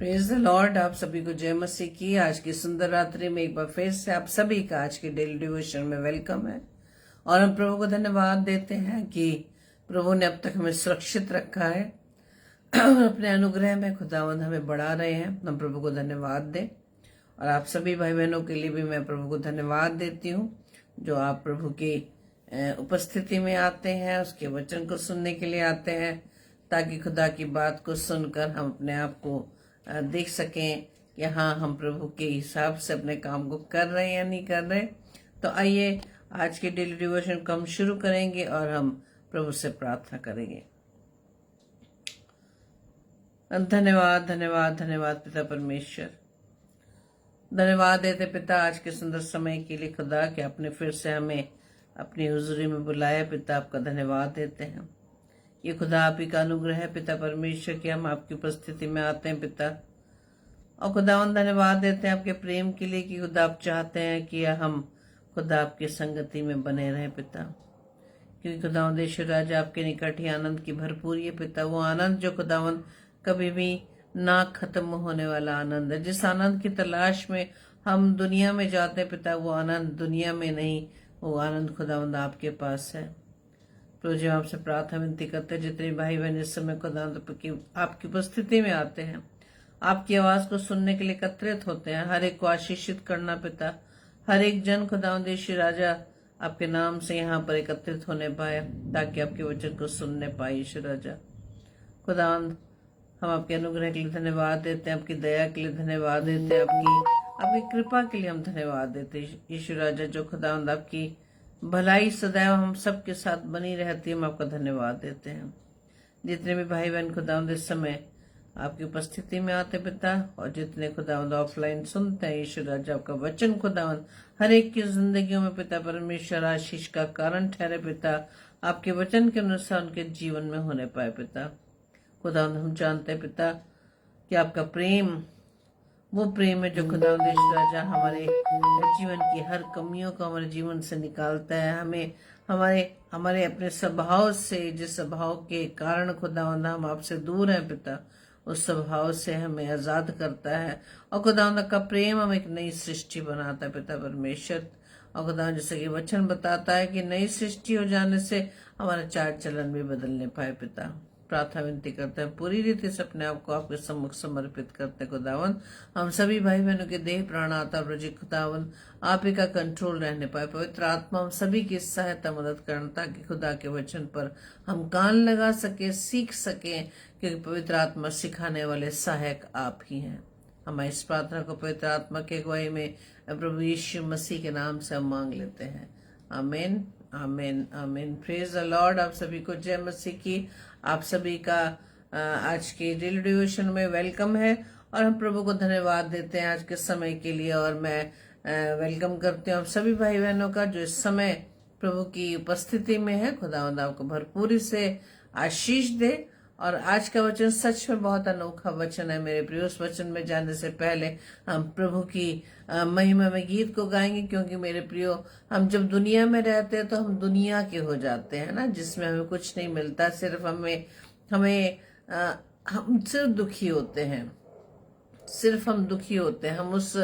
Praise the Lord. आप सभी को जय मसीह की। आज की सुंदर रात्रि में एक बार फिर से आप सभी का आज के डेली डिवोशन में वेलकम है और हम प्रभु को धन्यवाद देते हैं कि प्रभु ने अब तक हमें सुरक्षित रखा है और अपने अनुग्रह में खुदावंद हमें बढ़ा रहे हैं। हम प्रभु को धन्यवाद दें और आप सभी भाई बहनों के लिए भी मैं प्रभु को धन्यवाद देती हूँ जो आप प्रभु की उपस्थिति में आते हैं, उसके वचन को सुनने के लिए आते हैं ताकि खुदा की बात को सुनकर हम अपने आप को देख सकें कि हाँ, हम प्रभु के हिसाब से अपने काम को कर रहे हैं या नहीं कर रहे। तो आइए आज के डेली डिवोशन को हम शुरू करेंगे और हम प्रभु से प्रार्थना करेंगे। धन्यवाद धन्यवाद धन्यवाद पिता परमेश्वर, धन्यवाद देते पिता आज के सुंदर समय के लिए खुदा कि आपने फिर से हमें अपनी हुजूरी में बुलाया। पिता आपका धन्यवाद देते हैं। ये खुदा आप ही का अनुग्रह है पिता परमेश्वर कि हम आपकी उपस्थिति में आते हैं पिता। और खुदावन धन्यवाद देते हैं आपके प्रेम के लिए कि खुदा आप चाहते हैं कि हम खुदा आपकी संगति में बने रहें पिता, क्योंकि खुदावन ईश्वर राजा आपके निकट ही आनंद की भरपूरी है पिता। वो आनंद जो खुदावन कभी भी ना खत्म होने वाला आनंद है। जिस आनंद की तलाश में हम दुनिया में जाते हैं पिता, वो आनंद दुनिया में नहीं, वो आनंद खुदावंद आपके पास है। तो जो आपसे प्रार्थना विनती करते हैं जितने भाई बहन इस समय खुदावंद की आपकी उपस्थिति में आते हैं, आपकी आवाज को सुनने के लिए एकत्रित होते हैं, हर एक को आशीषित करना पिता। हर एक जन खुदावंद ईश्वर राजा आपके नाम से यहाँ पर एकत्रित होने पाए ताकि आपके वचन को सुनने पाए। ईश्वर राजा खुदावंद हम आपके अनुग्रह के लिए धन्यवाद देते हैं, आपकी दया के लिए धन्यवाद देते हैं, आपकी कृपा के लिए हम धन्यवाद देते हैं। ईश्वर राजा जो खुदावंद आपकी भलाई सदैव हम सबके साथ बनी रहती है, हम आपका धन्यवाद देते हैं। जितने भी भाई बहन खुदावंद इस समय आपकी उपस्थिति में आते पिता और जितने खुदावंद ऑफलाइन सुनते हैं, ईश्वर राजा आपका वचन खुदावंद हर एक की जिंदगियों में पिता परमेश्वर आशीष का कारण ठहरे पिता। आपके वचन के अनुसार उनके जीवन में होने पाए पिता। खुदावंद हम जानते हैं पिता कि आपका प्रेम वो प्रेम है जो खुदावंद ईश्वर राजा हमारे जीवन की हर कमियों को हमारे जीवन से निकालता है। हमें हमारे अपने स्वभाव से, जिस स्वभाव के कारण खुदावंद हम आपसे दूर हैं पिता, उस स्वभाव से हमें आजाद करता है। और खुदावंद का प्रेम हम एक नई सृष्टि बनाता है पिता परमेश्वर। और खुदावंद जैसे कि वचन बताता है कि नई सृष्टि हो जाने से हमारा चाल चलन भी बदलने पाए पिता। प्रार्थना विनती करते हैं, पूरी रीति से अपने आप को आपके सम्मुख समर्पित करते हैं खुदावन। हम सभी भाई बहनों के देह प्राण आत्मा प्रजी खुदावन आप ही का कंट्रोल रहने पाए। पवित्र आत्मा हम सभी की सहायता मदद करना ताकि खुदा के वचन पर हम कान लगा सके, सीख सके, क्योंकि पवित्र आत्मा सिखाने वाले सहायक आप ही हैं। हमारी इस प्रार्थना को पवित्र आत्मा के अगुवाई में प्रभु यीशु मसीह के नाम से हम मांग लेते हैं। आमीन आमीन आमीन। Praise the Lord. आप सभी को जय मसीह की। आप सभी का आज के डेली डिवोशन में वेलकम है और हम प्रभु को धन्यवाद देते हैं आज के समय के लिए। और मैं वेलकम करती हूँ आप सभी भाई बहनों का जो इस समय प्रभु की उपस्थिति में है। खुदावंद आपको भरपूरी से आशीष दे। और आज का वचन सच में बहुत अनोखा वचन है मेरे प्रिय। उस वचन में जाने से पहले हम प्रभु की महिमा में गीत को गाएंगे, क्योंकि मेरे प्रियो हम जब दुनिया में रहते हैं तो हम दुनिया के हो जाते हैं ना, जिसमें हमें कुछ नहीं मिलता, सिर्फ हम सिर्फ दुखी होते हैं, सिर्फ हम दुखी होते हैं। हम उस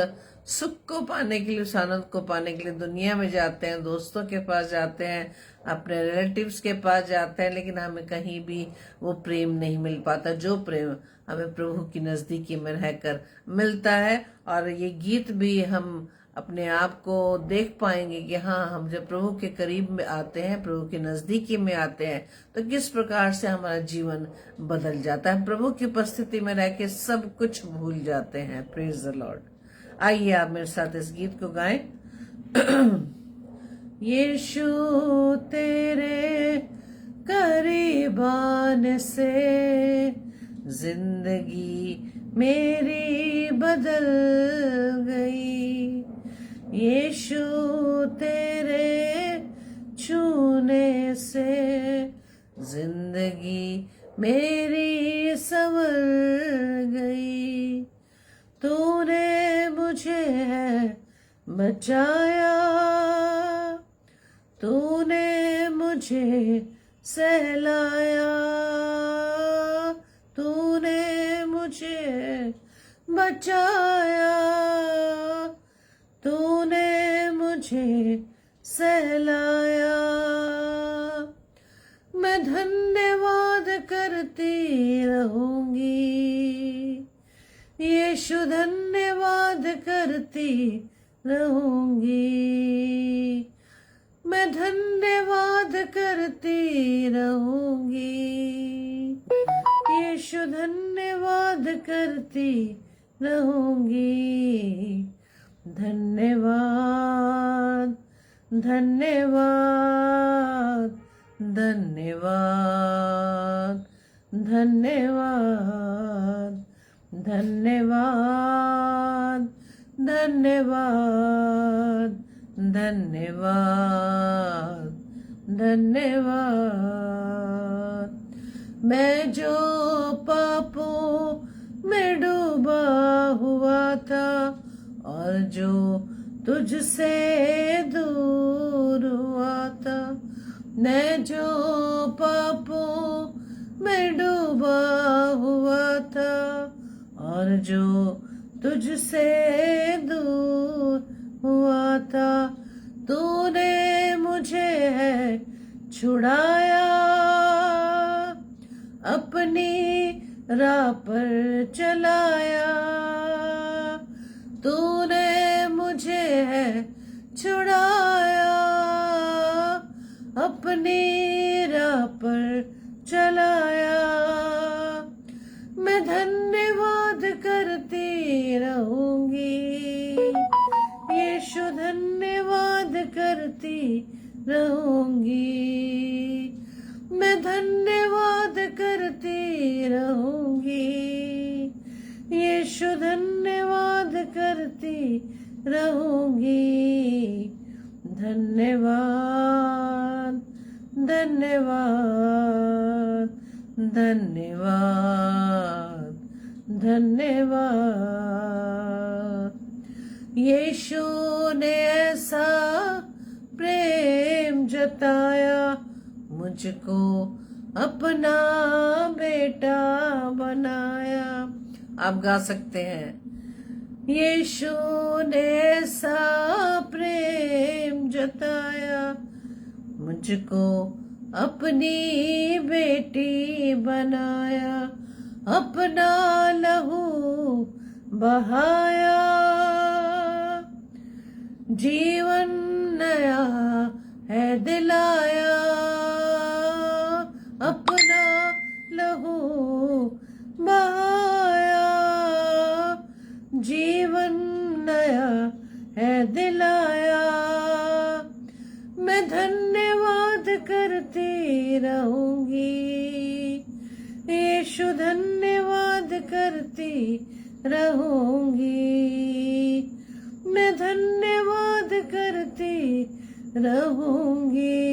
सुख को पाने के लिए, उस आनंद को पाने के लिए दुनिया में जाते हैं, दोस्तों के पास जाते हैं, अपने रिलेटिव्स के पास जाते हैं, लेकिन हमें कहीं भी वो प्रेम नहीं मिल पाता जो प्रेम हमें प्रभु की नजदीकी में रहकर मिलता है। और ये गीत भी हम अपने आप को देख पाएंगे कि हाँ, हम जब प्रभु के करीब में आते हैं, प्रभु के नजदीकी में आते हैं, तो किस प्रकार से हमारा जीवन बदल जाता है। प्रभु की उपस्थिति में रह के सब कुछ भूल जाते हैं। Praise the Lord. आइए आप मेरे साथ इस गीत को गाएं। यीशु तेरे करीबान से जिंदगी मेरी बदल गई। यीशु तेरे छूने से जिंदगी मेरी संवर गई। तूने मुझे बचाया, तूने मुझे सहलाया, तूने मुझे बचाया, तूने मुझे सहलाया। मैं धन्यवाद करती रहूंगी, यीशु धन्यवाद करती रहूंगी। मैं धन्यवाद करती रहूंगी, यीशु धन्यवाद करती रहूंगी। धन्यवाद धन्यवाद धन्यवाद धन्यवाद धन्यवाद धन्यवाद धन्यवाद धन्यवाद। मैं जो पापों में डूबा हुआ था और जो तुझसे दूर हुआ था, मैं जो पापों में डूबा हुआ था और जो तुझसे दूर हुआ था, तूने मुझे है छुड़ाया, अपनी राह पर चलाया। तूने मुझे है छुड़ाया, अपनी राह पर चलाया। मैं धन्यवाद करती रहूंगी, यीशु धन्यवाद करती रहूंगी। मैं धन्यवाद करती रहूंगी, यीशु धन्यवाद करती रहूंगी। धन्यवाद धन्यवाद धन्यवाद धन्यवाद। यीशु ने ऐसा प्रेम जताया, मुझको अपना बेटा बनाया। आप गा सकते हैं। यीशु ने ऐसा प्रेम जताया, मुझको अपनी बेटी बनाया, अपना लहू बहाया, जीवन नया है दिलाया, अपना लहू बहाया, जीवन नया है दिलाया। मैं धन्यवाद करती रहूंगी, यीशु धन्यवाद करती रहूंगी। मैं धन्यवाद करती रहूंगी,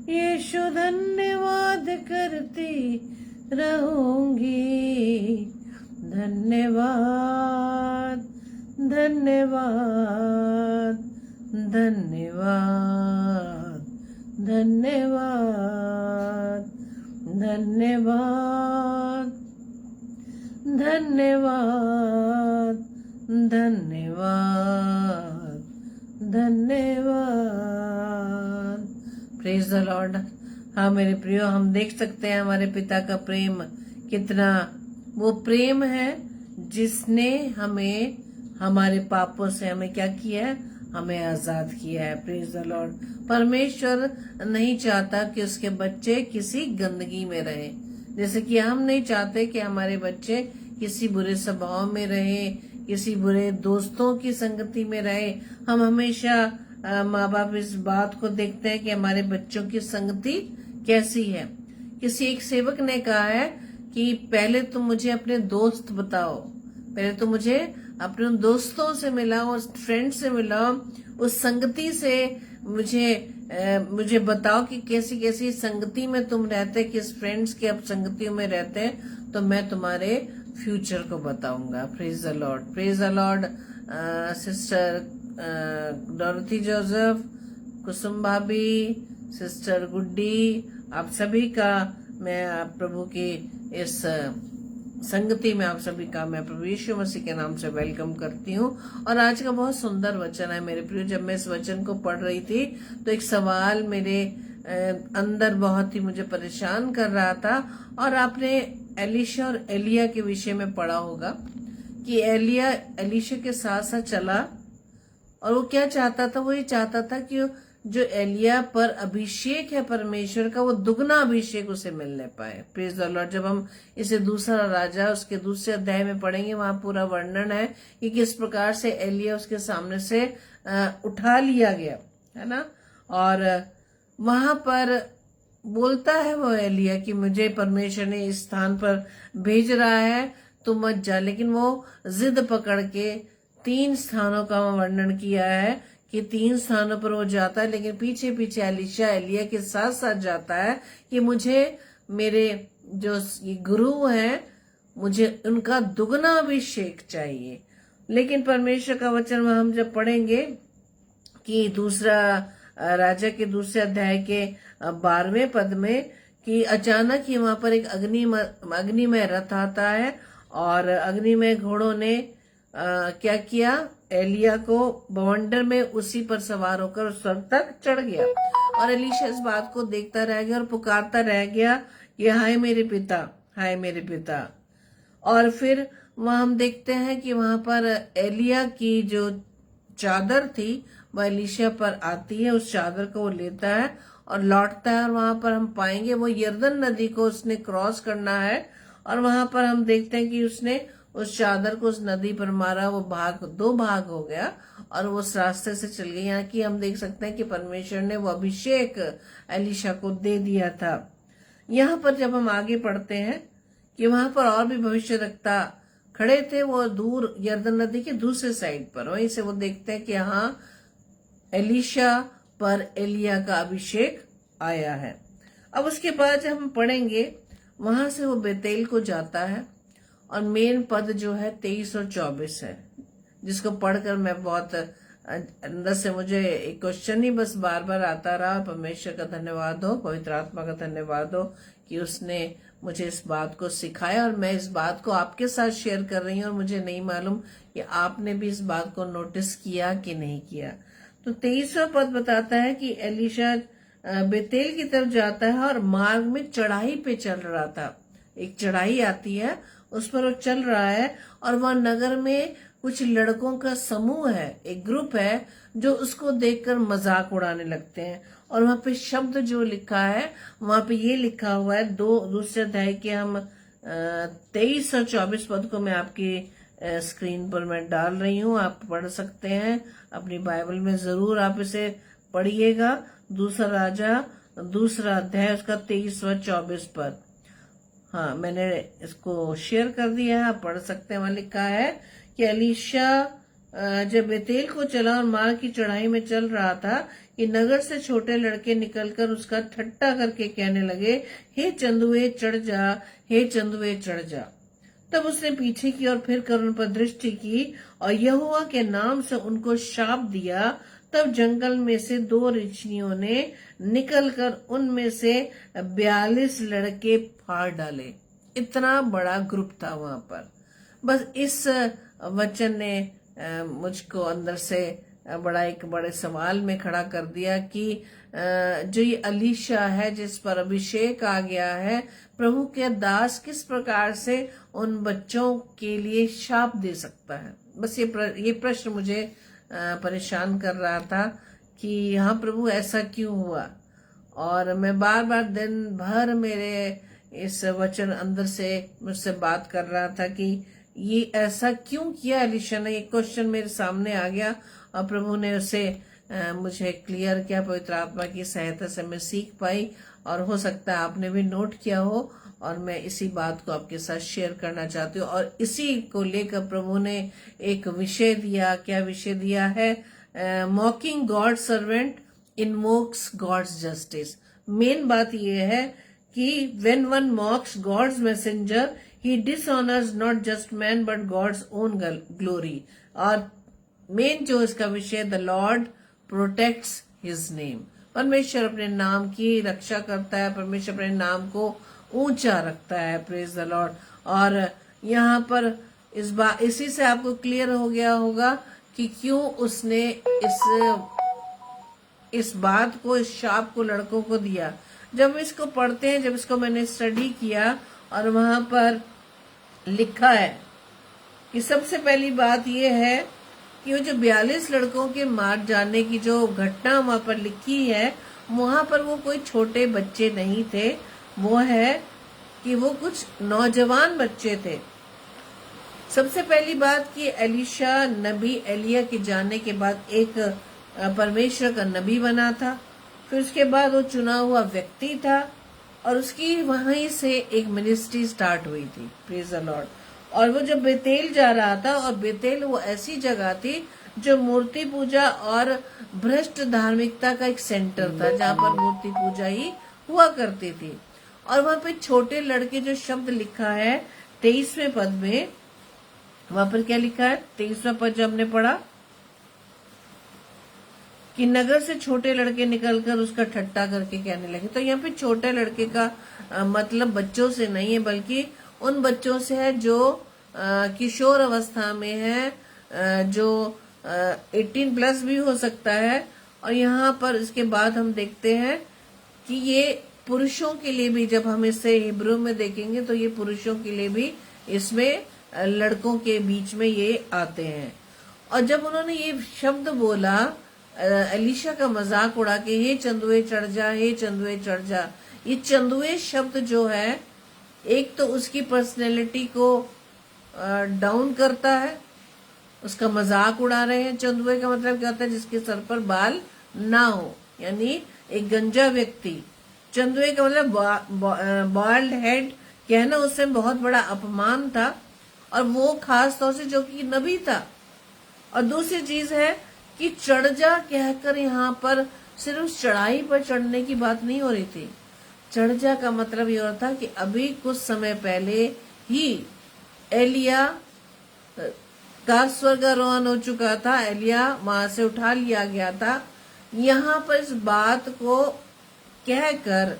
यीशु धन्यवाद करती रहूंगी। धन्यवाद धन्यवाद धन्यवाद धन्यवाद धन्यवाद धन्यवाद धन्यवाद धन्यवाद। Praise the Lord. हाँ मेरे प्रियो, हम देख सकते हैं हमारे पिता का प्रेम कितना, वो प्रेम है जिसने हमें हमारे पापों से हमें क्या किया है, हमें आजाद किया है। Praise the Lord. परमेश्वर नहीं चाहता कि उसके बच्चे किसी गंदगी में रहे, जैसे कि हम नहीं चाहते कि हमारे बच्चे किसी बुरे स्वभाव में रहे, किसी बुरे दोस्तों की संगति में रहे। हम हमेशा माँ बाप इस बात को देखते हैं कि हमारे बच्चों की संगति कैसी है। किसी एक सेवक ने कहा है कि पहले तुम मुझे अपने दोस्त बताओ, पहले तुम मुझे अपने दोस्तों से मिलाओ, उस फ्रेंड से मिलाओ, उस संगति से मुझे बताओ कि कैसी कैसी संगति में तुम रहते, किस फ्रेंड्स के अब संगतियों में रहते हैं, तो मैं तुम्हारे फ्यूचर को बताऊंगा। Praise the Lord. Praise the Lord. Sister Dorothy Joseph, Kusum भाभी, सिस्टर गुड्डी, आप सभी का मैं प्रभु की इस संगति में आप सभी का मैं प्रभु यीशु मसीह के नाम से वेलकम करती हूँ। और आज का बहुत सुंदर वचन है मेरे प्रिय। जब मैं इस वचन को पढ़ रही थी तो एक सवाल मेरे अंदर बहुत ही मुझे परेशान कर रहा था। और आपने एलीशा और एलिया के विषय में पढ़ा होगा कि एलिया एलीशा के साथ साथ चला और वो क्या चाहता था, वो ये चाहता था कि जो एलिया पर अभिषेक है परमेश्वर का, वो दुगना अभिषेक उसे मिलने पाए। Praise the Lord. जब हम इसे दूसरा राजा उसके दूसरे अध्याय में पढ़ेंगे, वहां पूरा वर्णन है कि किस प्रकार से एलिया उसके सामने से उठा लिया गया, है ना। और वहां पर बोलता है वो एलिया कि मुझे परमेश्वर ने इस स्थान पर भेज रहा है, तू मत जा। लेकिन वो जिद पकड़ के 3 स्थानों का वर्णन किया है कि 3 स्थानों पर वो जाता है, लेकिन पीछे पीछे एलीशा एलिया के साथ साथ जाता है कि मुझे मेरे जो ये गुरु हैं, मुझे उनका दुगना अभिषेक चाहिए। लेकिन परमेश्वर का वचन हम जब पढ़ेंगे कि दूसरा राजा के दूसरे अध्याय के 12वें पद में कि अचानक ही वहां पर एक अग्निमय रथ आता है और अग्निमय घोड़ों ने क्या किया, एलिया को बवंडर में उसी पर सवार होकर स्वर्ग तक चढ़ गया। और एलीशा इस बात को देखता रह गया और पुकारता रह गया कि हाय मेरे पिता, हाय मेरे पिता। और फिर वहां हम देखते हैं कि वहां पर एलिया की जो चादर थी वह एलीशा पर आती है, उस चादर को वो लेता है और लौटता है। और वहां पर हम पाएंगे वो यर्दन नदी को उसने क्रॉस करना है और वहां पर हम देखते हैं कि उसने उस चादर को उस नदी पर मारा, वो 2 भाग हो गया और वो उस रास्ते से चल गई। यहाँ की हम देख सकते हैं कि परमेश्वर ने वो अभिषेक एलीशा को दे दिया था। यहाँ पर जब हम आगे पढ़ते हैं कि वहां पर और भी भविष्यवक्ता खड़े थे, वो दूर यर्दन नदी के दूसरे साइड पर। वहीं से वो देखते हैं कि यहाँ एलीशा पर एलिया का अभिषेक आया है। अब उसके बाद जब हम पढ़ेंगे, वहां से वो बेतेल को जाता है और मेन पद जो है 23 और 24 है, जिसको पढ़कर मैं बहुत अंदर से मुझे एक क्वेश्चन ही बस बार बार आता रहा। परमेश्वर का धन्यवाद हो, पवित्र आत्मा का धन्यवाद हो कि उसने मुझे इस बात को सिखाया और मैं इस बात को आपके साथ शेयर कर रही हूँ। और मुझे नहीं मालूम कि आपने भी इस बात को नोटिस किया कि नहीं किया। तो 23वां पद बताता है कि एलीशा बेतेल की तरफ जाता है और मार्ग में चढ़ाई पे चल रहा था। एक चढ़ाई आती है, उस पर वो चल रहा है और वह नगर में कुछ लड़कों का समूह है, एक ग्रुप है जो उसको देखकर मजाक उड़ाने लगते हैं। और वहां पे शब्द जो लिखा है, वहां पे ये लिखा हुआ है, दूसरे अध्याय के हम 23 और 24 पद को मैं आपकी स्क्रीन पर मैं डाल रही हूँ, आप पढ़ सकते हैं अपनी बाइबल में। जरूर आप इसे पढ़िएगा। दूसरा राजा दूसरा अध्याय उसका 23 और 24 पद। हाँ, मैंने इसको शेयर कर दिया है, आप पढ़ सकते हैं। वहां लिखा है कि एलीशा जब बेतेल को चला और मार्ग की चढ़ाई में चल रहा था कि नगर से छोटे लड़के निकलकर उसका ठट्टा करके कहने लगे, हे चंदुए चढ़ जा, हे चंदुए चढ़ जा। तब उसने पीछे की और फिर कर उन पर दृष्टि की और यहोवा के नाम से उनको शाप दिया। तब जंगल में से 2 ऋषियों ने निकलकर उनमें से 42 लड़के फाड़ डाले। इतना बड़ा ग्रुप था वहां पर। बस इस वचन ने मुझको अंदर से एक बड़े सवाल में खड़ा कर दिया कि जो ये एलीशा है जिस पर अभिषेक आ गया है, प्रभु के दास किस प्रकार से उन बच्चों के लिए शाप दे सकता है। बस ये प्रश्न मुझे परेशान कर रहा था कि हाँ प्रभु, ऐसा क्यों हुआ। और मैं बार बार दिन भर मेरे इस वचन अंदर से मुझसे बात कर रहा था कि ये ऐसा क्यों किया एलीशा ने। ये क्वेश्चन मेरे सामने आ गया और प्रभु ने उसे मुझे क्लियर किया। पवित्र आत्मा की सहायता से मैं सीख पाई और हो सकता है आपने भी नोट किया हो। और मैं इसी बात को आपके साथ शेयर करना चाहती हूँ। और इसी को लेकर प्रभु ने एक विषय दिया। क्या विषय दिया है? Mocking God servant invokes God's justice. Main बात यह है कि when one mocks God's messenger he dishonours not just man but God's own glory. और मेन जो इसका विषय, the Lord protects his name. परमेश्वर अपने नाम की रक्षा करता है, परमेश्वर अपने नाम को ऊंचा रखता है। Praise the Lord. और यहाँ पर इसी से आपको क्लियर हो गया होगा कि क्यों उसने इस बात को, इस शाप को लड़कों को दिया। जब इसको पढ़ते हैं, जब इसको मैंने स्टडी किया और वहां पर लिखा है कि सबसे पहली बात यह है कि वो जो 42 लड़कों के मार जाने की जो घटना वहां पर लिखी है, वहां पर वो कोई छोटे बच्चे नहीं थे, वो है कि वो कुछ नौजवान बच्चे थे। सबसे पहली बात कि एलीशा नबी एलिया के जाने के बाद एक परमेश्वर का नबी बना था, फिर उसके बाद वो चुना हुआ व्यक्ति था और उसकी वहीं से एक मिनिस्ट्री स्टार्ट हुई थी। Praise the Lord. और वो जब बेतेल जा रहा था, और बेतेल वो ऐसी जगह थी जो मूर्ति पूजा और भ्रष्ट धार्मिकता का एक सेंटर था, जहाँ पर मूर्ति पूजा ही हुआ करती थी। और वहां पे छोटे लड़के जो शब्द लिखा है 23वें पद में, वहां पर क्या लिखा है 23वां पद जो हमने पढ़ा कि नगर से छोटे लड़के निकलकर उसका ठट्टा करके कहने लगे। तो यहाँ पे छोटे लड़के का मतलब बच्चों से नहीं है, बल्कि उन बच्चों से है जो किशोर अवस्था में है, जो 18 प्लस भी हो सकता है। और यहाँ पर इसके बाद हम देखते हैं कि ये पुरुषों के लिए भी, जब हम इसे हिब्रू में देखेंगे तो ये पुरुषों के लिए भी इसमें लड़कों के बीच में ये आते हैं। और जब उन्होंने ये शब्द बोला, एलीशा का मजाक उड़ा के हे चंदुए चढ़ जा, हे चंदुए चढ़ जा, ये चंदुए शब्द जो है एक तो उसकी पर्सनैलिटी को डाउन करता है, उसका मजाक उड़ा रहे हैं। चंदुए का मतलब क्या होता है? जिसके सर पर बाल ना हो, यानी एक गंजा व्यक्ति। चंदुए का मतलब बॉल्ड हेड कहना उससे बहुत बड़ा अपमान था, और वो खास तौर से जो कि नबी था। और दूसरी चीज है कि चढ़ जा कहकर यहाँ पर सिर्फ चढ़ाई पर चढ़ने की बात नहीं हो रही थी। चढ़ जा का मतलब ये होता था कि अभी कुछ समय पहले ही एलिया का स्वर्गारोहण हो चुका था, एलिया वहां से उठा लिया गया था। यहाँ पर इस बात को कहकर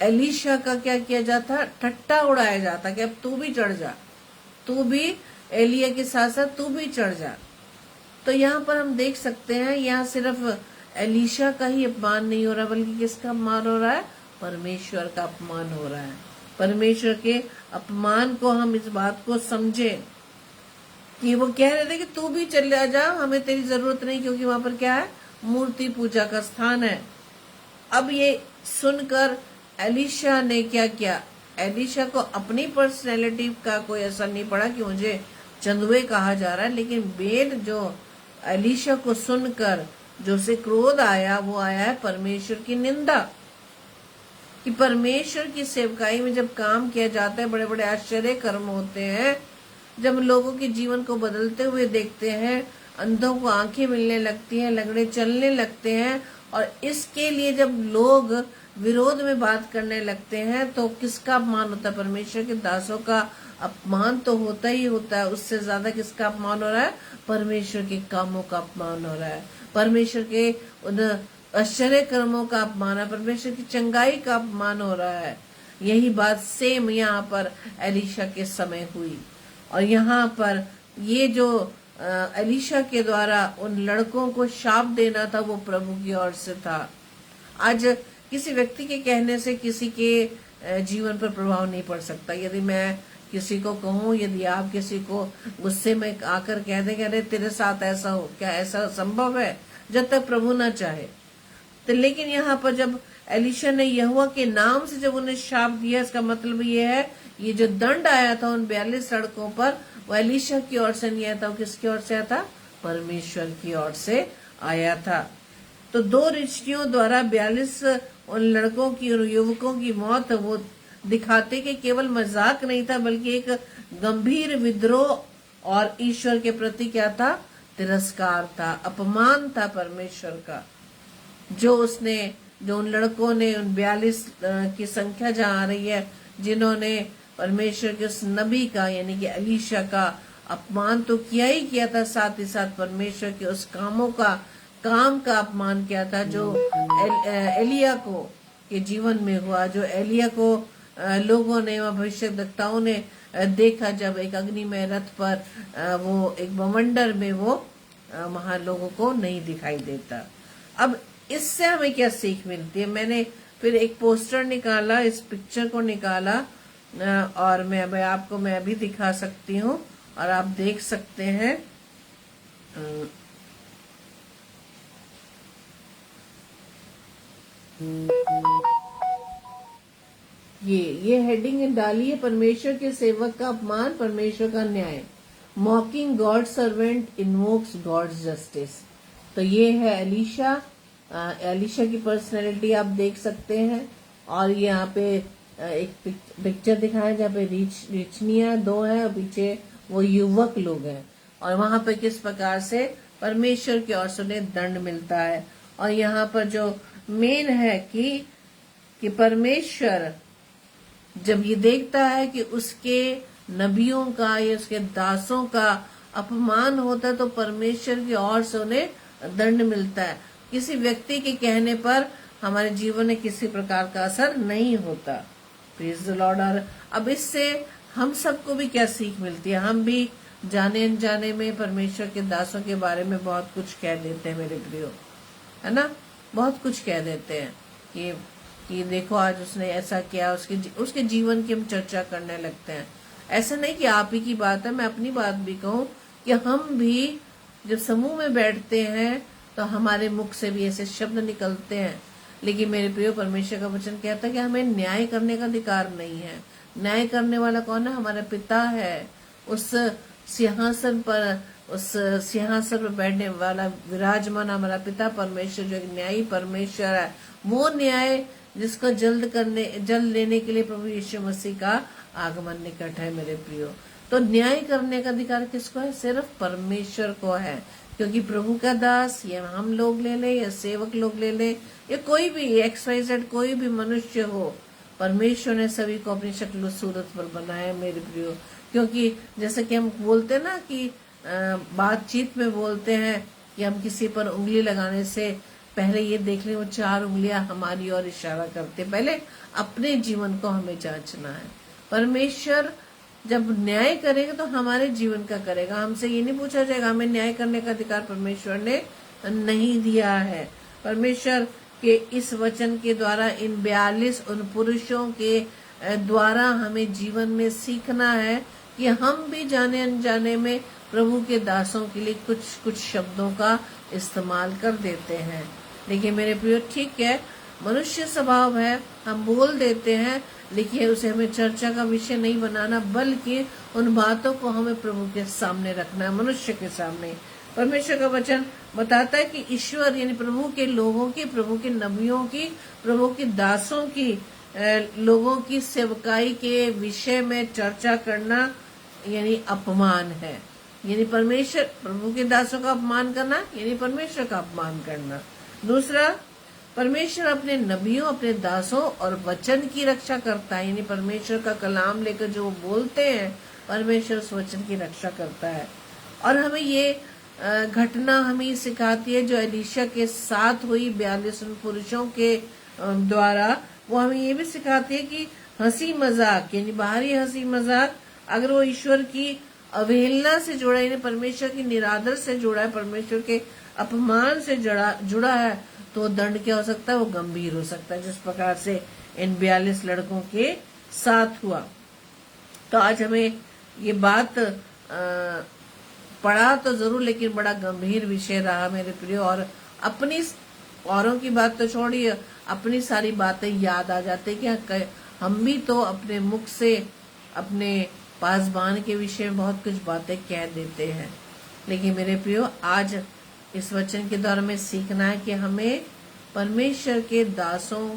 एलीशा का क्या किया जाता, ठट्टा उड़ाया जाता कि अब तू भी चढ़ जा, तू भी एलिया के साथ साथ तू भी चढ़ जा। तो यहाँ पर हम देख सकते हैं, यहाँ सिर्फ एलीशा का ही अपमान नहीं हो रहा, बल्कि किसका अपमान हो रहा है? परमेश्वर का अपमान हो रहा है। परमेश्वर के अपमान को हम इस बात को समझे कि वो कह रहे थे कि तू भी चले जा, हमें तेरी जरूरत नहीं, क्योंकि वहां पर क्या है? मूर्ति पूजा का स्थान है। अब ये सुनकर एलीशा ने क्या किया? एलीशा को अपनी पर्सनैलिटी का कोई असर नहीं पड़ा कि मुझे चंदुए कहा जा रहा है, लेकिन बेन जो एलीशा को सुनकर जो से क्रोध आया, वो आया है परमेश्वर की निंदा। कि परमेश्वर की सेवकाई में जब काम किया जाता है, बड़े बड़े आश्चर्य कर्म होते हैं, जब लोगों के जीवन को बदलते हुए देखते हैं, अंधों को आंखें मिलने लगती हैं, लंगड़े चलने लगते हैं, और इसके लिए जब लोग विरोध में बात करने लगते हैं, तो किसका अपमान होता है? परमेश्वर के दासों का अपमान तो होता ही होता है। उससे ज्यादा किसका अपमान हो रहा है? परमेश्वर के कामों का अपमान हो रहा है, परमेश्वर के उन आश्चर्य कर्मों का अपमान है, परमेश्वर की चंगाई का अपमान हो रहा है। यही बात सेम यहाँ पर एलीशा के समय हुई। और यहाँ पर ये जो एलीशा के द्वारा उन लड़कों को शाप देना था, वो प्रभु की ओर से था। आज किसी व्यक्ति के कहने से किसी के जीवन पर प्रभाव नहीं पड़ सकता। यदि मैं किसी को कहूँ, यदि आप किसी को गुस्से में आकर कह दें, अरे तेरे साथ ऐसा हो, क्या ऐसा संभव है? जब तक प्रभु ना चाहे। तो लेकिन यहाँ पर जब एलीशा ने यहोवा के नाम से जब उन्हें शाप दिया, इसका मतलब ये है, ये जो दंड आया था उन 42 लड़कों पर, वो एलीशा की ओर से नहीं आया था। वो किसकी ओर से आया था? परमेश्वर की ओर से आया था। तो 2 ऋषियों द्वारा 42 उन लड़कों की और युवकों की मौत वो दिखाते कि केवल मजाक नहीं था, बल्कि एक गंभीर विद्रोह और ईश्वर के प्रति क्या था? तिरस्कार था, अपमान था परमेश्वर का। जो उन लड़कों ने, उन 42 की संख्या जहाँ आ रही है, जिन्होंने परमेश्वर के उस नबी का, यानी कि एलीशा का अपमान तो किया ही किया था, साथ ही साथ परमेश्वर के उस काम का अपमान किया था, जो एलिया को के जीवन में हुआ, जो एलिया को लोगों ने, भविष्यद्वक्ताओं ने देखा जब एक अग्निमय रथ पर वो एक बवंडर में वो वहां लोगों को नहीं दिखाई देता। अब इससे हमें क्या सीख मिलती है? मैंने फिर एक पोस्टर निकाला, इस पिक्चर को निकाला और मैं आपको मैं अभी दिखा सकती हूँ और आप देख सकते हैं। ये हेडिंग डाली है, परमेश्वर के सेवक का अपमान, परमेश्वर का न्याय, mocking God servant invokes God's justice. तो ये है एलिशा की पर्सनैलिटी आप देख सकते हैं। और यहाँ पे एक पिक्चर दिखाया जहाँ पे रिचनिया 2 है और पीछे वो युवक लोग हैं, और वहां पे किस प्रकार से परमेश्वर की ओर से उन्हें दंड मिलता है। और यहाँ पर जो मेन है कि परमेश्वर जब ये देखता है कि उसके नबियों का या उसके दासों का अपमान होता है तो परमेश्वर की ओर से उन्हें दंड मिलता है। किसी व्यक्ति के कहने पर हमारे जीवन में किसी प्रकार का असर नहीं होता। Praise the Lord. और अब इससे हम सबको भी क्या सीख मिलती है? हम भी जाने अनजाने में परमेश्वर के दासों के बारे में बहुत कुछ कह देते हैं मेरे प्रियो, है ना? बहुत कुछ कह देते हैं कि देखो आज उसने ऐसा किया, उसके जीवन की हम चर्चा करने लगते हैं। ऐसा नहीं कि आप ही की बात है, मैं अपनी बात भी कहूँ कि हम भी जब समूह में बैठते हैं तो हमारे मुख से भी ऐसे शब्द निकलते हैं। लेकिन मेरे प्रियो, परमेश्वर का वचन कहता है कि हमें न्याय करने का अधिकार नहीं है। न्याय करने वाला कौन है? हमारा पिता है। उस सिंहासन पर बैठने वाला विराजमान हमारा पिता परमेश्वर, जो एक न्यायी परमेश्वर है। वो न्याय जिसको जल्द लेने के लिए प्रभु यीशु मसीह का आगमन निकट है मेरे प्रियो। तो न्याय करने का अधिकार किसको है? सिर्फ परमेश्वर को है। क्योंकि प्रभु का दास, या हम लोग ले लें या सेवक लोग ले लें या कोई भी XYZ कोई भी मनुष्य हो, परमेश्वर ने सभी को अपनी शक्ल सूरत पर बनाया मेरे प्रियो। क्योंकि जैसे कि हम बोलते हैं ना कि बातचीत में बोलते हैं कि हम किसी पर उंगली लगाने से पहले ये देख लें वो 4 उंगलियां हमारी ओर इशारा करते। पहले अपने जीवन को हमें जांचना है। परमेश्वर जब न्याय करेगा तो हमारे जीवन का करेगा। हमसे ये नहीं पूछा जाएगा, हमें न्याय करने का अधिकार परमेश्वर ने नहीं दिया है। परमेश्वर के इस वचन के द्वारा इन 42 उन पुरुषों के द्वारा हमें जीवन में सीखना है कि हम भी जाने अनजाने में प्रभु के दासों के लिए कुछ शब्दों का इस्तेमाल कर देते हैं। लेकिन मेरे प्रियो, ठीक है, मनुष्य स्वभाव है, हम बोल देते हैं, लेकिन उसे हमें चर्चा का विषय नहीं बनाना, बल्कि उन बातों को हमें प्रभु के सामने रखना है, मनुष्य के सामने। परमेश्वर का वचन बताता है कि ईश्वर यानी प्रभु के लोगों की, प्रभु के नबियों की, प्रभु के दासों की, लोगों की सेवकाई के विषय में चर्चा करना यानी अपमान है। यानी परमेश्वर, प्रभु के दासों का अपमान करना यानी परमेश्वर का अपमान करना। दूसरा, परमेश्वर अपने नबियों, अपने दासों और वचन की रक्षा करता है। यानी परमेश्वर का कलाम लेकर जो बोलते हैं, परमेश्वर उस वचन की रक्षा करता है। और हमें ये घटना हमें सिखाती है जो एलीशा के साथ हुई 42 पुरुषों के द्वारा, वो हमें ये भी सिखाती है कि हंसी मजाक यानी बाहरी हंसी मजाक अगर वो ईश्वर की अवहेलना से जुड़ा, यानी परमेश्वर की निरादर से जुड़ा है, परमेश्वर के अपमान से जुड़ा है, तो दंड क्या हो सकता है? वो गंभीर हो सकता है, जिस प्रकार से इन 42 लड़कों के साथ हुआ। तो आज हमें ये बात पढ़ा तो जरूर, लेकिन बड़ा गंभीर विषय रहा मेरे प्रियो। और अपनी औरों की बात तो छोड़िए, अपनी सारी बातें याद आ जाते कि हम भी तो अपने मुख से अपने पासबान के विषय में बहुत कुछ बातें कह देते हैं। लेकिन मेरे प्रियो, आज इस वचन के द्वारा में सीखना है कि हमें परमेश्वर के दासों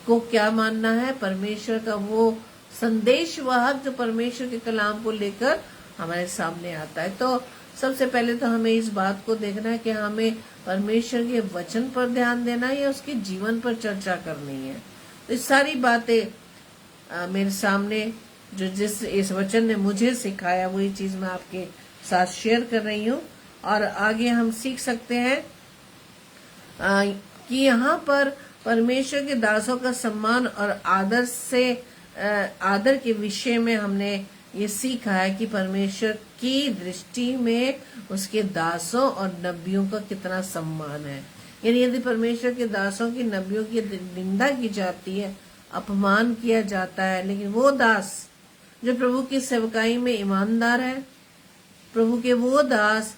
को क्या मानना है, परमेश्वर का वो संदेशवाहक जो परमेश्वर के कलाम को लेकर हमारे सामने आता है। तो सबसे पहले तो हमें इस बात को देखना है कि हमें परमेश्वर के वचन पर ध्यान देना है या उसके जीवन पर चर्चा करनी है। तो इस सारी बातें मेरे सामने जो इस वचन ने मुझे सिखाया, वही चीज मैं आपके साथ शेयर कर रही हूँ। और आगे हम सीख सकते हैं कि यहाँ पर परमेश्वर के दासों का सम्मान और आदर के विषय में हमने ये सीखा है कि परमेश्वर की दृष्टि में उसके दासों और नबियों का कितना सम्मान है। यानी यदि परमेश्वर के दासों की, नबियों की निंदा की जाती है, अपमान किया जाता है, लेकिन वो दास जो प्रभु की सेवकाई में ईमानदार है, प्रभु के वो दास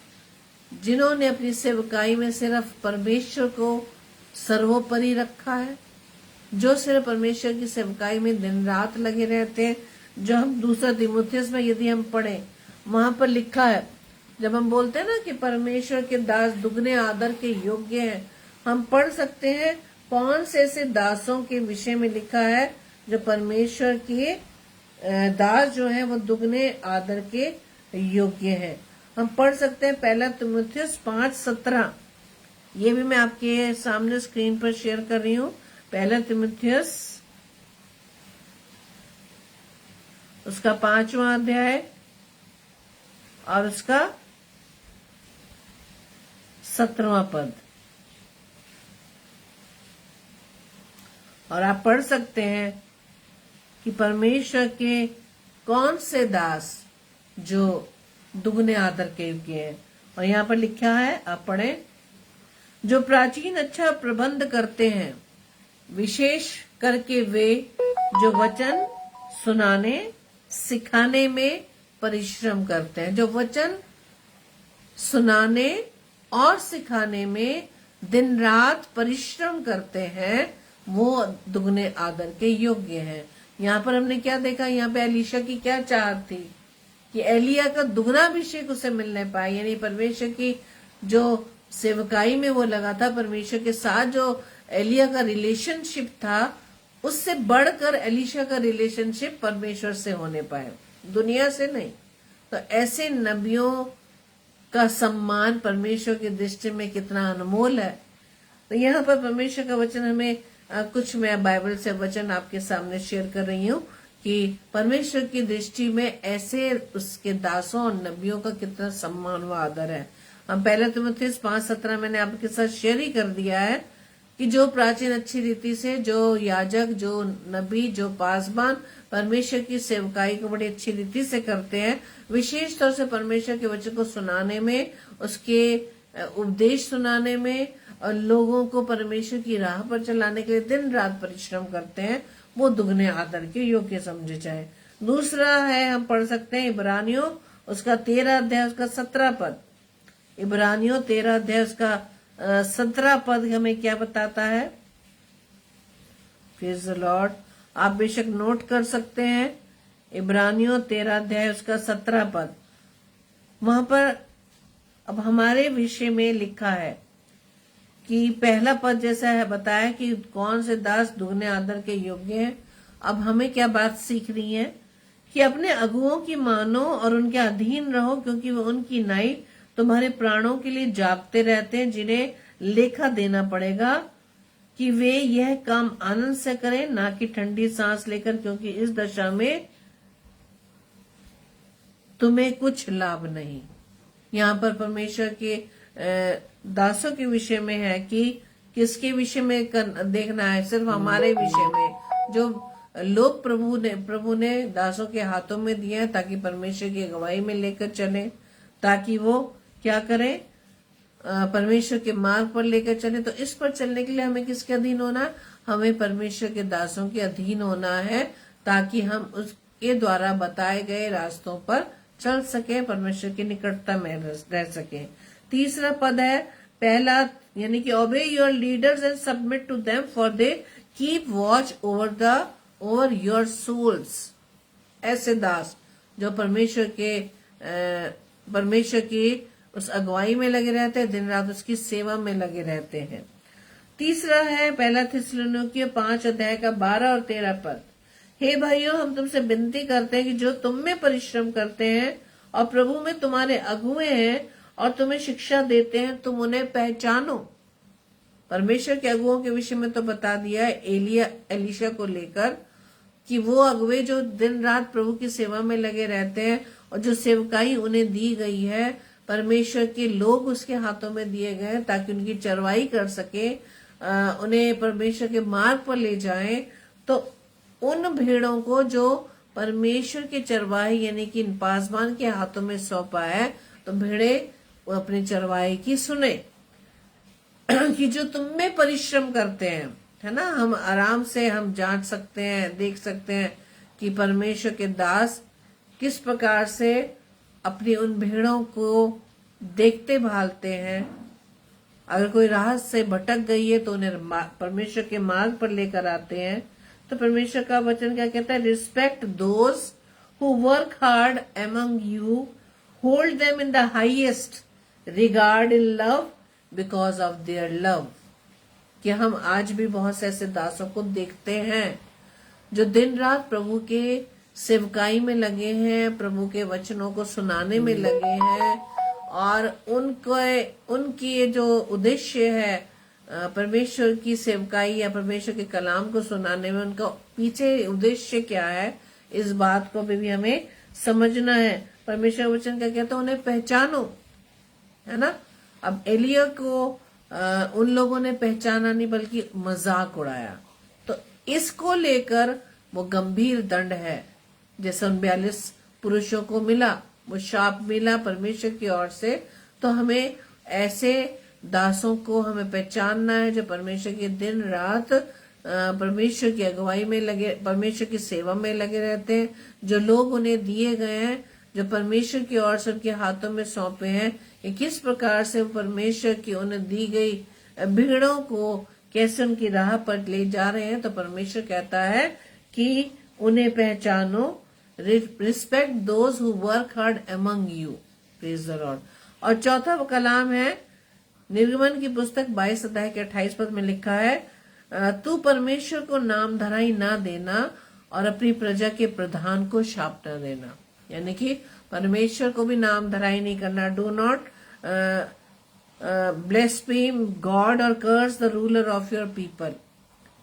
जिन्होंने अपनी सेवकाई में सिर्फ परमेश्वर को सर्वोपरि रखा है, जो सिर्फ परमेश्वर की सेवकाई में दिन रात लगे रहते हैं, जो हम दूसरा तीमुथियुस में यदि हम पढ़े, वहां पर लिखा है, जब हम बोलते हैं ना कि परमेश्वर के दास दुगने आदर के योग्य हैं, हम पढ़ सकते हैं कौन से ऐसे दासों के विषय में लिखा है जो परमेश्वर के दास जो है वो दुगने आदर के योग्य है। हम पढ़ सकते हैं 1 तीमुथियुस 5:17। ये भी मैं आपके सामने स्क्रीन पर शेयर कर रही हूँ। 1 तीमुथियुस उसका 5वां अध्याय और उसका 17वां पद, और आप पढ़ सकते हैं कि परमेश्वर के कौन से दास जो दुगने आदर के योग्य हैं। और यहाँ पर लिखा है, आप पढ़ें, जो प्राचीन अच्छा प्रबंध करते हैं, विशेष करके वे जो वचन सुनाने सिखाने में परिश्रम करते हैं। जो वचन सुनाने और सिखाने में दिन रात परिश्रम करते हैं, वो दुगने आदर के योग्य हैं। यहाँ पर हमने क्या देखा, यहाँ पे एलीशा की क्या चाहत थी कि एलिया का दुगना अभिषेक उसे मिलने पाए। यानी परमेश्वर की जो सेवकाई में वो लगा था, परमेश्वर के साथ जो एलिया का रिलेशनशिप था, उससे बढ़कर एलीशा का रिलेशनशिप परमेश्वर से होने पाए, दुनिया से नहीं। तो ऐसे नबियों का सम्मान परमेश्वर की दृष्टि में कितना अनमोल है। तो यहाँ पर परमेश्वर का वचन हमें कुछ, मैं बाइबल से वचन आपके सामने शेयर कर रही हूँ कि परमेश्वर की दृष्टि में ऐसे उसके दासों और नबियों का कितना सम्मान व आदर है। हम 1 तीमुथियुस 5:17 मैंने आपके साथ शेयर ही कर दिया है कि जो प्राचीन अच्छी रीति से, जो याजक, जो नबी, जो पासबान परमेश्वर की सेवकाई को बड़ी अच्छी रीति से करते हैं, विशेष तौर से परमेश्वर के वचन को सुनाने में, उसके उपदेश सुनाने में और लोगों को परमेश्वर की राह पर चलाने के लिए दिन रात परिश्रम करते हैं, वो दुगने आदर के योग्य समझे जाए। दूसरा है, हम पढ़ सकते हैं इब्रानियों उसका 13 अध्याय उसका 17 पद। इब्रानियों 13 अध्याय उसका 17 पद हमें क्या बताता है। Praise the Lord. आप बेशक नोट कर सकते हैं। इब्रानियों 13 अध्याय उसका 17 पद, वहां पर अब हमारे विषय में लिखा है कि पहला पद जैसा है बताया कि कौन से दास दुगने आदर के योग्य हैं। अब हमें क्या बात सीखनी है कि अपने अगुओं की मानो और उनके अधीन रहो, क्योंकि वो उनकी नाई तुम्हारे प्राणों के लिए जागते रहते हैं, जिन्हें लेखा देना पड़ेगा कि वे यह काम आनंद से करें, ना कि ठंडी सांस लेकर, क्योंकि इस दशा में तुम्हें कुछ लाभ नहीं। यहाँ पर परमेश्वर के दासों के विषय में है कि किसके विषय में देखना है, सिर्फ हमारे विषय में, जो लोग प्रभु ने दासों के हाथों में दिए हैं, ताकि परमेश्वर की अगुवाई में लेकर चले, ताकि वो क्या करें, परमेश्वर के मार्ग पर लेकर चले। तो इस पर चलने के लिए हमें किसके अधीन होना, हमें परमेश्वर के दासों के अधीन होना है, ताकि हम उसके द्वारा बताए गए रास्तों पर चल सके, परमेश्वर की निकटता में रह सके। तीसरा पद है, पहला यानी कि obey your leaders and submit to them for they keep watch over your souls. ऐसे दास जो परमेश्वर की उस अगुवाई में लगे रहते हैं, दिन रात उसकी सेवा में लगे रहते हैं। तीसरा है 1 थिस्सलुनीकियों 5 अध्याय का 12 और 13 पद। हे भाइयों, हम तुमसे विनती करते हैं कि जो तुम में परिश्रम करते हैं और प्रभु में तुम्हारे अगुए हैं और तुम्हें शिक्षा देते हैं, तुम उन्हें पहचानो। परमेश्वर के अगुओं के विषय में तो बता दिया है एलीशा को लेकर कि वो अगुए जो दिन रात प्रभु की सेवा में लगे रहते हैं और जो सेवकाई उन्हें दी गई है, परमेश्वर के लोग उसके हाथों में दिए गए ताकि उनकी चरवाई कर सके, उन्हें परमेश्वर के मार्ग पर ले जाएं। तो उन भेड़ों को जो परमेश्वर के चरवाहे यानी कि इन पासबान के हाथों में सौंपा है, तो भेड़े वो अपने चरवाहे की सुने कि जो तुम में परिश्रम करते हैं, है ना। हम आराम से हम जांच सकते हैं, देख सकते हैं कि परमेश्वर के दास किस प्रकार से अपनी उन भेड़ों को देखते भालते हैं। अगर कोई राह से भटक गई है तो उन्हें परमेश्वर के मार्ग पर लेकर आते हैं। तो परमेश्वर का वचन क्या कहता है? Respect those who work hard among you, hold them in the highest regard in love because of their love. कि हम आज भी बहुत से ऐसे दासों को देखते हैं जो दिन रात प्रभु के सेवकाई में लगे हैं, प्रभु के वचनों को सुनाने में लगे हैं, और उनकी ये जो उद्देश्य है परमेश्वर की सेवकाई या परमेश्वर के कलाम को सुनाने में, उनका पीछे उद्देश्य क्या है, इस बात को भी हमें समझना है। परमेश्वर वचन क्या कहता है? उन्हें पहचानो, है ना। अब एलिया को उन लोगों ने पहचाना नहीं बल्कि मजाक उड़ाया, तो इसको लेकर वो गंभीर दंड है। जैसे उन 42 पुरुषों को मिला, वो शाप मिला परमेश्वर की ओर से, तो हमें ऐसे दासों को हमें पहचानना है जो परमेश्वर के दिन रात परमेश्वर की अगुवाई में लगे, परमेश्वर की सेवा में लगे रहते हैं। जो लोग उन्हें दिए गए हैं, जो परमेश्वर की ओर से उनके हाथों में सौंपे हैं, कि किस प्रकार से परमेश्वर की उन्हें दी गई भीड़ों को कैसे उनकी राह पर ले जा रहे हैं। तो परमेश्वर कहता है कि उन्हें पहचानो, respect those who work hard among you, praise the Lord. और चौथा कलाम है निर्गमन की पुस्तक 22 अध्याय के 28 पद में लिखा है, तू परमेश्वर को नाम धराई ना देना और अपनी प्रजा के प्रधान को शाप न देना। यानी कि परमेश्वर को भी नाम धराई नहीं करना। डू नॉट ब्लेस्फेम गॉड और curse the ruler of your people.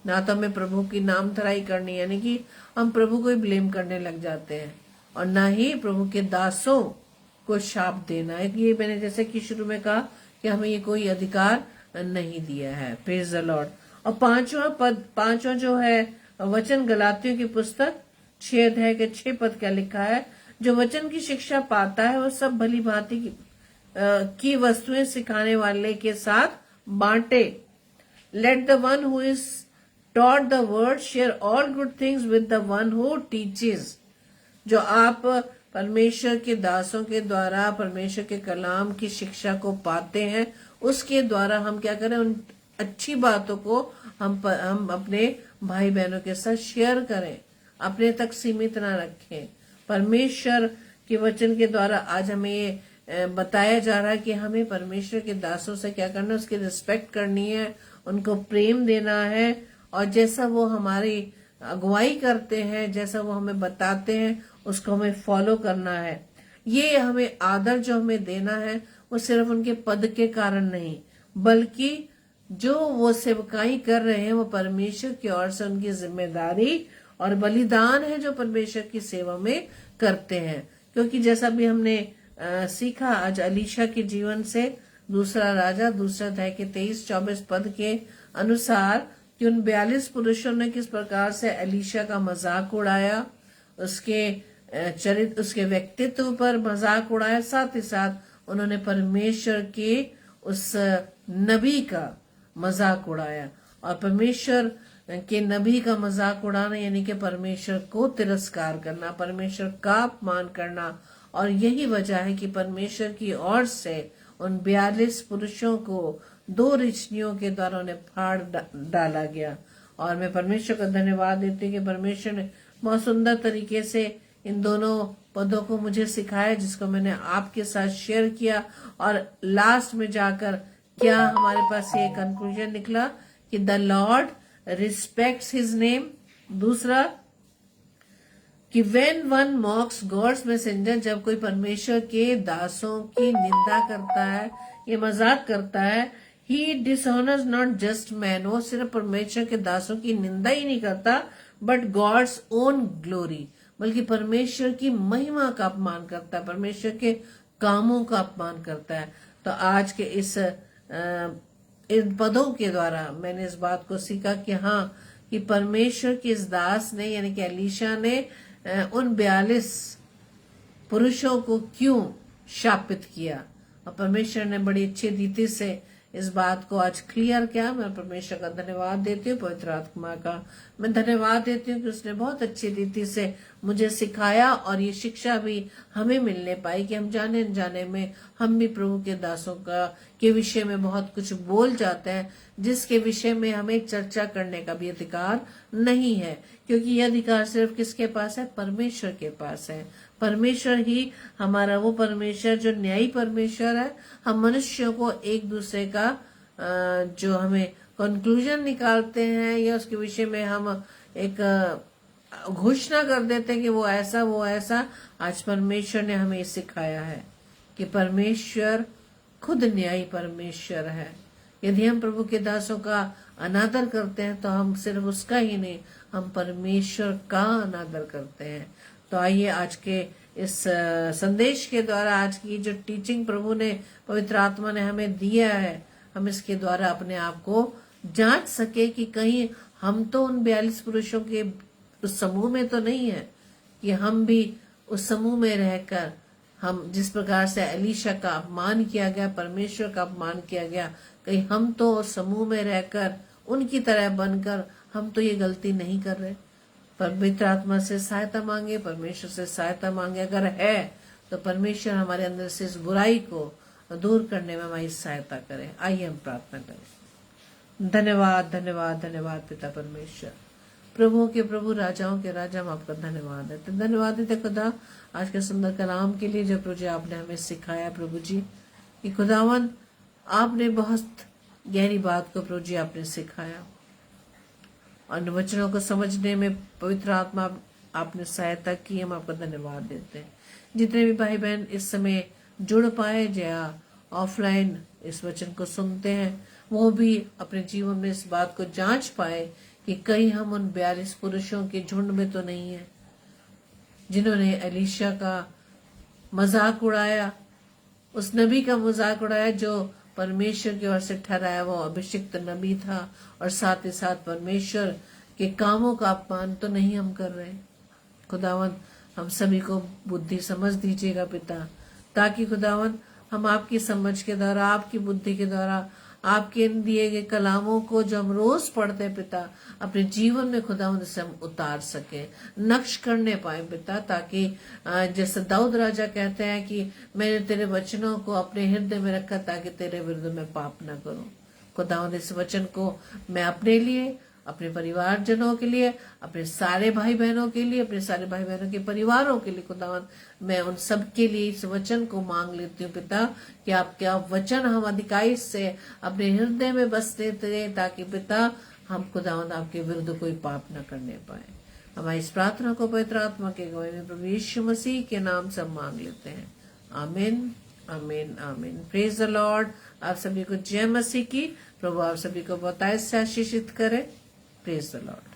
ना तो हमें प्रभु की नाम धराई करनी, यानी कि हम प्रभु को ही ब्लेम करने लग जाते हैं, और ना ही प्रभु के दासों को शाप देना है। ये मैंने जैसे कि शुरू में कहा कि हमें ये कोई अधिकार नहीं दिया है। Praise the Lord. और पांचवा जो है वचन गलातियों की पुस्तक 6 अध्याय के 6 पद क्या लिखा है, जो वचन की शिक्षा पाता है वो सब भली भांति की वस्तुएं सिखाने वाले के साथ बांटे। Let the one who is taught the word share all good things with the one who teaches. जो आप परमेश्वर के दासों के द्वारा परमेश्वर के कलाम की शिक्षा को पाते हैं, उसके द्वारा हम क्या करें, उन अच्छी बातों को हम अपने भाई बहनों के साथ शेयर करें, अपने तक सीमित ना रखें। परमेश्वर के वचन के द्वारा आज हमें ये बताया जा रहा है कि हमें परमेश्वर के दासों से क्या करना है, उसकी रिस्पेक्ट करनी है, उनको प्रेम देना है, और जैसा वो हमारी अगुवाई करते हैं, जैसा वो हमें बताते हैं, उसको हमें फॉलो करना है। ये हमें आदर जो हमें देना है वो सिर्फ उनके पद के कारण नहीं, बल्कि जो वो सेवकाई कर रहे हैं वो परमेश्वर की ओर से उनकी जिम्मेदारी और बलिदान है जो परमेश्वर की सेवा में करते हैं। क्योंकि जैसा भी हमने सीखा आज अलीशा के जीवन से, दूसरा राजा 2 अध्याय के 23-24 पद के अनुसार, कि उन 42 पुरुषों ने किस प्रकार से अलीशा का मजाक उड़ाया, उसके चरित्र, उसके व्यक्तित्व पर मजाक उड़ाया, साथ ही साथ उन्होंने परमेश्वर के उस नबी का मजाक उड़ाया। और परमेश्वर के नबी का मजाक उड़ाना यानी कि परमेश्वर को तिरस्कार करना, परमेश्वर का अपमान करना। और यही वजह है कि परमेश्वर की ओर से उन 42 पुरुषों को 2 रिचनियों के द्वारा उन्हें फाड़ डाला गया। और मैं परमेश्वर का धन्यवाद देती हूँ कि परमेश्वर ने बहुत सुंदर तरीके से इन दोनों पदों को मुझे सिखाया, जिसको मैंने आपके साथ शेयर किया। और लास्ट में जाकर क्या हमारे पास ये कंक्लूजन निकला कि the Lord respects his name. दूसरा कि when one mocks God's messenger, जब कोई परमेश्वर के दासों की निंदा करता है, ये मजाक करता है, ही डिसऑनर्स नॉट जस्ट मैन। वो सिर्फ परमेश्वर के दासों की निंदा ही नहीं करता, बट गॉड्स ओन ग्लोरी, बल्कि परमेश्वर की महिमा का अपमान करता है, परमेश्वर के कामों का अपमान करता है। तो आज के इन पदों के द्वारा मैंने इस बात को सीखा कि हाँ, कि परमेश्वर के इस दास ने यानी कि अलीशा ने उन 42 पुरुषों को क्यों शापित किया। और परमेश्वर ने बड़ी अच्छी रीति से इस बात को आज क्लियर किया। मैं परमेश्वर का धन्यवाद देती हूँ, पवित्र आत्मा का मैं धन्यवाद देती हूँ कि उसने बहुत अच्छी रीति से मुझे सिखाया और ये शिक्षा भी हमें मिलने पाई कि हम जाने अनजाने में हम भी प्रभु के दासों का के विषय में बहुत कुछ बोल जाते हैं, जिसके विषय में हमें चर्चा करने का भी अधिकार नहीं है, क्योंकि यह अधिकार सिर्फ किसके पास है? परमेश्वर के पास है। परमेश्वर ही हमारा वो परमेश्वर जो न्यायी परमेश्वर है। हम मनुष्यों को एक दूसरे का जो हमें कंक्लूजन निकालते हैं या उसके विषय में हम एक घोषणा कर देते हैं कि वो ऐसा। आज परमेश्वर ने हमें सिखाया है कि परमेश्वर खुद न्यायी परमेश्वर है। यदि हम प्रभु के दासों का अनादर करते हैं तो हम सिर्फ उसका ही नहीं, हम परमेश्वर का अनादर करते हैं। तो आइए आज के इस संदेश के द्वारा, आज की जो टीचिंग प्रभु ने, पवित्र आत्मा ने हमें दिया है, हम इसके द्वारा अपने आप को जांच सके कि कहीं हम तो उन 42 पुरुषों के उस समूह में तो नहीं है कि हम भी उस समूह में रहकर हम जिस प्रकार से एलीशा का अपमान किया गया, परमेश्वर का अपमान किया गया, कहीं हम तो उस समूह में रहकर उनकी तरह बनकर हम तो ये गलती नहीं कर रहे। पवित्र आत्मा से सहायता मांगे, परमेश्वर से सहायता मांगे। अगर है तो परमेश्वर हमारे अंदर से इस बुराई को दूर करने में हमारी सहायता करें। आइए हम प्रार्थना करें। धन्यवाद धन्यवाद धन्यवाद पिता परमेश्वर, प्रभुओं के प्रभु, राजाओं के राजा, हम आपका धन्यवाद देते। धन्यवाद देते खुदा आज के सुंदर कलाम के लिए जो प्रभु जी आपने हमें सिखाया। प्रभु जी कि खुदावन आपने बहुत गहरी बात को प्रभु जी आपने सिखाया और वचनों को समझने में पवित्र आत्मा आपने सहायता की। हम आपका धन्यवाद देते हैं। जितने भी भाई बहन इस समय जुड़ पाए या ऑफलाइन इस वचन को सुनते हैं, वो भी अपने जीवन में इस बात को जांच पाए कि कहीं हम उन 42 पुरुषों के झुंड में तो नहीं है जिन्होंने एलीशा का मजाक उड़ाया, उस नबी का मजाक उड़ाया जो परमेश्वर की ओर से ठहराया वो अभिषिक्त नबी था, और साथ ही साथ परमेश्वर के कामों का अपमान तो नहीं हम कर रहे। खुदावन हम सभी को बुद्धि समझ दीजिएगा पिता, ताकि खुदावन हम आपकी समझ के द्वारा, आपकी बुद्धि के द्वारा, आपके दिए गए कलामों को जो हम रोज पढ़ते हैं पिता, अपने जीवन में खुदावंद से हम उतार सके, नक्श करने पाए पिता, ताकि जैसे दाऊद राजा कहते हैं कि मैंने तेरे वचनों को अपने हृदय में रखा ताकि तेरे विरुद्ध में पाप न करूं। खुदावंद इस वचन को मैं अपने लिए, अपने परिवारजनों के लिए, अपने सारे भाई बहनों के लिए, अपने सारे भाई बहनों के परिवारों के लिए खुदावन मैं उन सब के लिए इस वचन को मांग लेती हूँ पिता कि आपके वचन हम अधिकाई से अपने हृदय में बसते रहे, ताकि पिता हम खुदावन आपके विरुद्ध कोई पाप न करने पाए। हमारी इस प्रार्थना को पवित्र आत्मा के गवाही में प्रभु यीशु मसीह के नाम से मांग लेते हैं। आमीन आमीन आमीन। Praise the Lord. आप सभी को जय मसीह की। प्रभु आप सभी को बहुत आशीषित करे। Praise the Lord.